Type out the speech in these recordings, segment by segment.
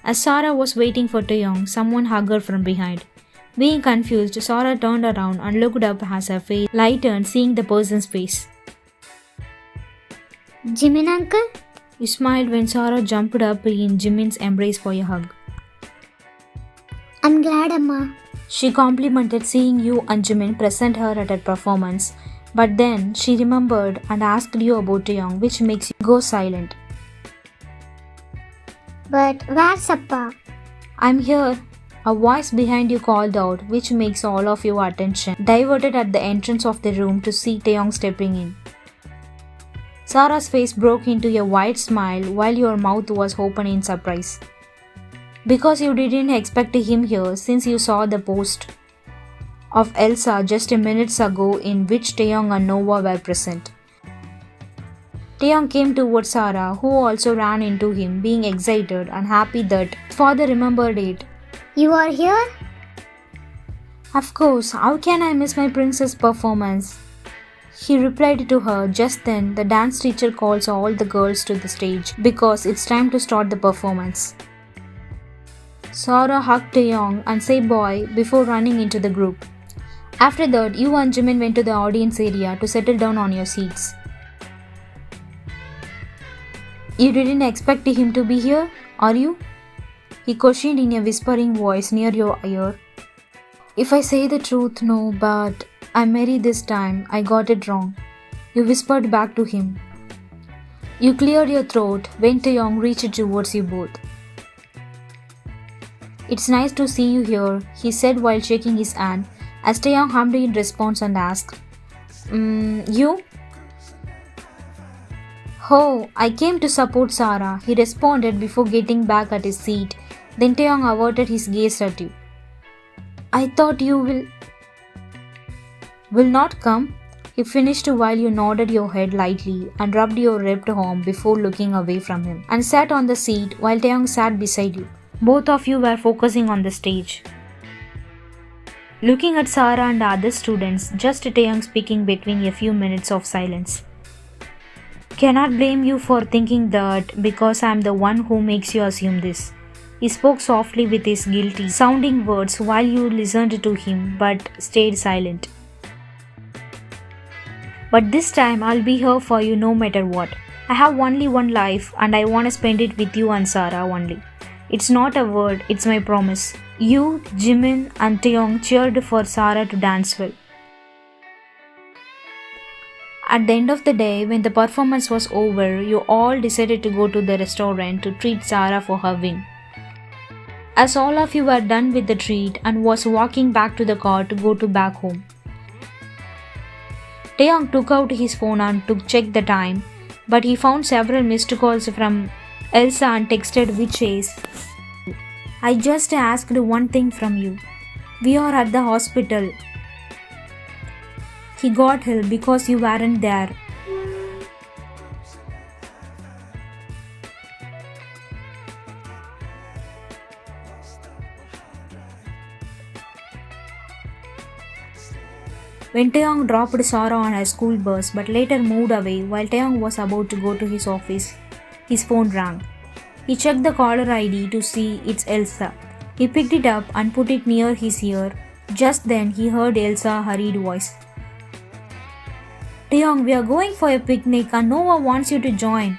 As Sarah was waiting for Taeyong, someone hugged her from behind. Being confused, Sarah turned around and looked up as her face lightened seeing the person's face. Jimin uncle? You smiled when Sarah jumped up in Jimin's embrace for a hug. I'm glad, Amma. She complimented seeing you and Jimin present her at a performance, but then she remembered and asked you about Taeyong, which makes you go silent. But where's Appa? I'm here. A voice behind you called out, which makes all of your attention diverted at the entrance of the room to see Taeyong stepping in. Sarah's face broke into a wide smile while your mouth was open in surprise. Because you didn't expect him here since you saw the post of Elsa just a minutes ago in which Taeyong and Nova were present. Taeyong came towards Sarah, who also ran into him, being excited and happy that his father remembered it. You are here? Of course, how can I miss my princess performance? He replied to her. Just then, the dance teacher calls all the girls to the stage because it's time to start the performance. Sarah hugged Taeyong and said boy before running into the group. After that, you and Jimin went to the audience area to settle down on your seats. You didn't expect him to be here, are you? He questioned in a whispering voice near your ear. If I say the truth, no, but I'm married this time. I got it wrong. You whispered back to him. You cleared your throat when Taeyong reached towards you both. It's nice to see you here, he said while shaking his hand, as Taeyong hummed in response and asked, You? Oh, I came to support Sarah, he responded before getting back at his seat. Then Taeyong averted his gaze at you. I thought you will not come? He finished while you nodded your head lightly and rubbed your ripped arm before looking away from him and sat on the seat while Taeyong sat beside you. Both of you were focusing on the stage. Looking at Sarah and the other students, just Taeyong speaking between a few minutes of silence. Cannot blame you for thinking that because I'm the one who makes you assume this. He spoke softly with his guilty sounding words while you listened to him but stayed silent. But this time I'll be here for you no matter what. I have only one life and I want to spend it with you and Sarah only. It's not a word, it's my promise. You, Jimin and Taeyong cheered for Sarah to dance well. At the end of the day, when the performance was over, you all decided to go to the restaurant to treat Sarah for her win. As all of you were done with the treat and was walking back to the car to go back home, Taeyong took out his phone and to check the time, but he found several missed calls from Elsa and texted which says, I just asked one thing from you. We are at the hospital. He got ill because you weren't there. When Taeyong dropped Sarah on her school bus but later moved away while Taeyong was about to go to his office, his phone rang. He checked the caller ID to see it's Elsa. He picked it up and put it near his ear. Just then he heard Elsa's hurried voice. Taeyong, we are going for a picnic and Nova wants you to join.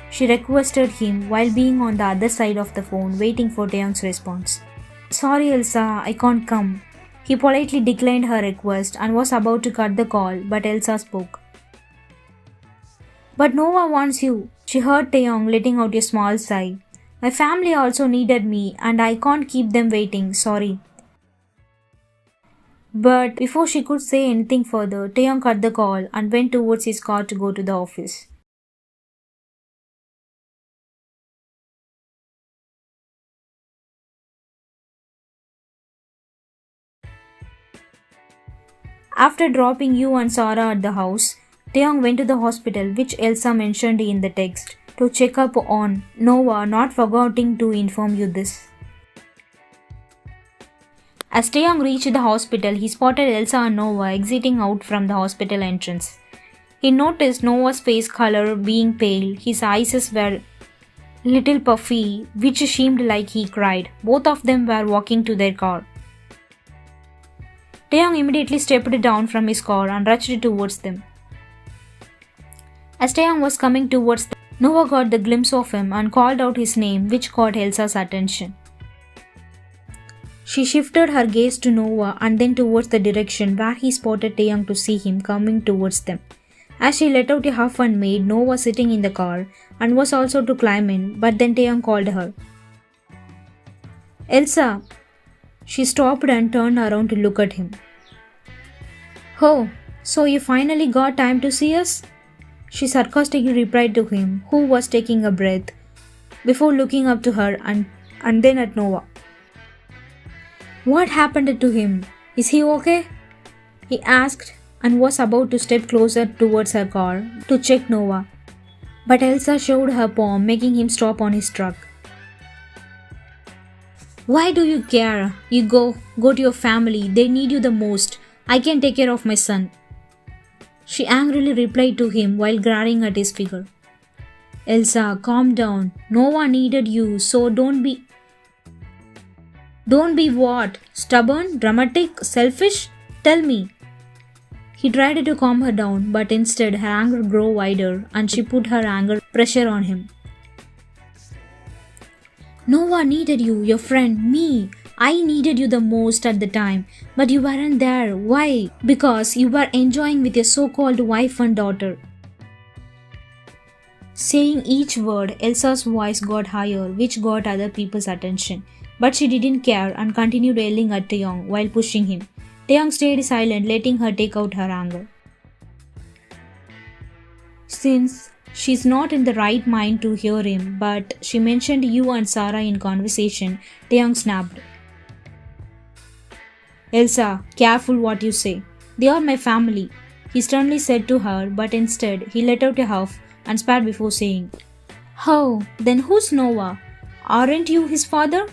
She requested him while being on the other side of the phone waiting for Taeyong's response. Sorry Elsa, I can't come. He politely declined her request and was about to cut the call, but Elsa spoke. But Nova wants you. She heard Taeyong letting out a small sigh. My family also needed me and I can't keep them waiting, sorry. But before she could say anything further, Taeyong cut the call and went towards his car to go to the office. After dropping you and Sarah at the house, Taeyong went to the hospital which Elsa mentioned in the text to check up on Nova, not forgetting to inform you this. As Taeyong reached the hospital, he spotted Elsa and Nova exiting out from the hospital entrance. He noticed Nova's face color being pale, his eyes were little Puffy, which seemed like he cried. Both of them were walking to their car. Taeyong immediately stepped down from his car and rushed towards them. As Taeyong was coming towards them, Noah got the glimpse of him and called out his name, which caught Elsa's attention. She shifted her gaze to Noah and then towards the direction where he spotted Taeyong to see him coming towards them. As she let out a huff and made Noah sitting in the car and was also to climb in, but then Taeyong called her. Elsa! She stopped and turned around to look at him. Oh, so you finally got time to see us? She sarcastically replied to him, who was taking a breath, before looking up to her and then at Noah. What happened to him? Is he okay? He asked and was about to step closer towards her car to check Noah. But Elsa showed her palm, making him stop on his truck. Why do you care? You go to your family. They need you the most. I can take care of my son. She angrily replied to him while glaring at his figure. Elsa, calm down. Noah needed you, so don't be what? Stubborn? Dramatic? Selfish? Tell me. He tried to calm her down, but instead her anger grew wider and she put her anger pressure on him. Noah needed you, your friend, me. I needed you the most at the time, but you weren't there. Why? Because you were enjoying with your so-called wife and daughter. Saying each word, Elsa's voice got higher, which got other people's attention. But she didn't care and continued yelling at Taeyong while pushing him. Taeyong stayed silent, letting her take out her anger. Since she's not in the right mind to hear him, but she mentioned you and Sarah in conversation, Taeyong snapped. Elsa, careful what you say. They are my family, he sternly said to her, but instead he let out a huff and spat before saying, Oh, then who's Noah? Aren't you his father?